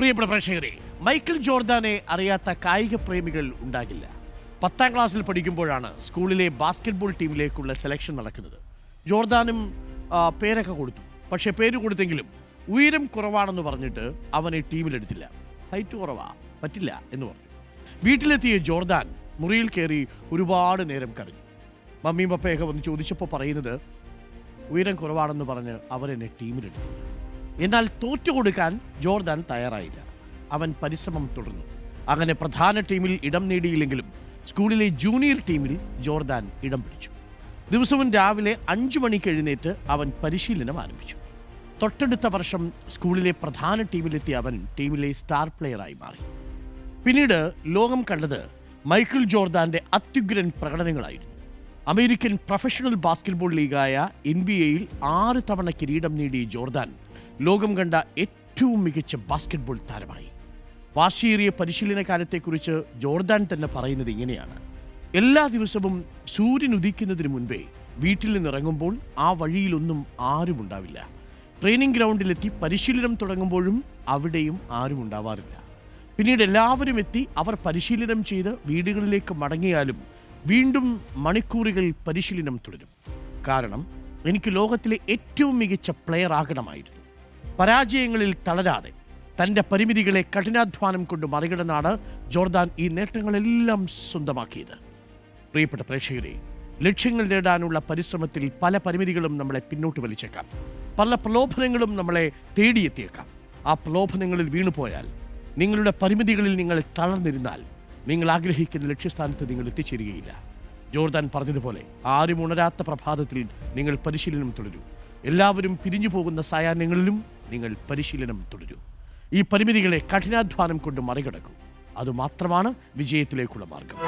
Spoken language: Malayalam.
പ്രിയപ്പെട്ട പ്രേക്ഷകരെ, മൈക്കിൾ ജോർദാനെ അറിയാത്ത കായിക പ്രേമികൾ ഉണ്ടാകില്ല. 10ാം ക്ലാസ്സിൽ പഠിക്കുമ്പോഴാണ് സ്കൂളിലെ ബാസ്കറ്റ്ബോൾ ടീമിലേക്കുള്ള സെലക്ഷൻ നടക്കുന്നത്. ജോർദാനും പേരൊക്കെ കൊടുത്തു. പക്ഷേ പേര് കൊടുത്തെങ്കിലും ഉയരം കുറവാണെന്ന് പറഞ്ഞിട്ട് അവനെ ടീമിലെടുത്തില്ല. ഹൈറ്റ് കുറവാ, പറ്റില്ല എന്ന് പറഞ്ഞു. വീട്ടിലെത്തിയ ജോർദാൻ മുറിയിൽ കയറി ഒരുപാട് നേരം കരഞ്ഞു. മമ്മിയും പപ്പയൊക്കെ വന്ന് ചോദിച്ചപ്പോൾ പറയുന്നത് ഉയരം കുറവാണെന്ന് പറഞ്ഞ് അവരെന്നെ ടീമിലെടുത്തു. എന്നാൽ തോറ്റുകൊടുക്കാൻ ജോർദാൻ തയ്യാറായില്ല. അവൻ പരിശ്രമം തുടർന്നു. അങ്ങനെ പ്രധാന ടീമിൽ ഇടം നേടിയില്ലെങ്കിലും സ്കൂളിലെ ജൂനിയർ ടീമിൽ ജോർദാൻ ഇടം പിടിച്ചു. ദിവസവും രാവിലെ 5 മണിക്ക് എഴുന്നേറ്റ് അവൻ പരിശീലനം ആരംഭിച്ചു. തൊട്ടടുത്ത വർഷം സ്കൂളിലെ പ്രധാന ടീമിലെത്തിയ അവൻ ടീമിലെ സ്റ്റാർ പ്ലെയറായി മാറി. പിന്നീട് ലോകം കണ്ടത് മൈക്കിൾ ജോർദാന്റെ അത്യുഗ്രൻ പ്രകടനങ്ങളായിരുന്നു. അമേരിക്കൻ പ്രൊഫഷണൽ ബാസ്കറ്റ്ബോൾ ലീഗായ NBA-യിൽ 6 തവണ കിരീടം നേടിയ ജോർദാൻ ലോകം കണ്ട ഏറ്റവും മികച്ച ബാസ്കറ്റ്ബോൾ താരമായി. വാശിയേറിയ പരിശീലന കാലത്തെക്കുറിച്ച് ജോർദാൻ തന്നെ പറയുന്നത് ഇങ്ങനെയാണ്: എല്ലാ ദിവസവും സൂര്യൻ ഉദിക്കുന്നതിന് മുൻപേ വീട്ടിൽ നിന്നിറങ്ങുമ്പോൾ ആ വഴിയിലൊന്നും ആരുമുണ്ടാവില്ല. ട്രെയിനിങ് ഗ്രൗണ്ടിലെത്തി പരിശീലനം തുടങ്ങുമ്പോഴും അവിടെയും ആരും ഉണ്ടാവാറില്ല. പിന്നീട് എല്ലാവരും എത്തി അവർ പരിശീലനം ചെയ്ത് വീടുകളിലേക്ക് മടങ്ങിയാലും വീണ്ടും മണിക്കൂറുകൾ പരിശീലനം തുടരും. കാരണം എനിക്ക് ലോകത്തിലെ ഏറ്റവും മികച്ച പ്ലെയർ ആകണമായിരുന്നു. പരാജയങ്ങളിൽ തളരാതെ തൻ്റെ പരിമിതികളെ കഠിനാധ്വാനം കൊണ്ട് മറികടന്നാണ് ജോർദാൻ ഈ നേട്ടങ്ങളെല്ലാം സ്വന്തമാക്കിയത്. പ്രിയപ്പെട്ട പ്രേക്ഷകരെ, ലക്ഷ്യങ്ങൾ നേടാനുള്ള പരിശ്രമത്തിൽ പല പരിമിതികളും നമ്മളെ പിന്നോട്ട് വലിച്ചേക്കാം. പല പ്രലോഭനങ്ങളും നമ്മളെ തേടിയെത്തിയേക്കാം. ആ പ്രലോഭനങ്ങളിൽ വീണുപോയാൽ, നിങ്ങളുടെ പരിമിതികളിൽ നിങ്ങൾ തളർന്നിരുന്നാൽ, നിങ്ങൾ ആഗ്രഹിക്കുന്ന ലക്ഷ്യസ്ഥാനത്ത് നിങ്ങൾ എത്തിച്ചേരുകയില്ല. ജോർദാൻ പറഞ്ഞതുപോലെ ആരും ഉണരാത്ത പ്രഭാതത്തിൽ നിങ്ങൾ പരിശീലനം തുടരൂ. എല്ലാവരും പിരിഞ്ഞു പോകുന്ന സായാഹ്നങ്ങളിലും നിങ്ങൾ പരിശീലനം തുടരൂ. ഈ പരിമിതികളെ കഠിനാധ്വാനം കൊണ്ട് മറികടക്കൂ. അതുമാത്രമാണ് വിജയത്തിലേക്കുള്ള മാർഗം.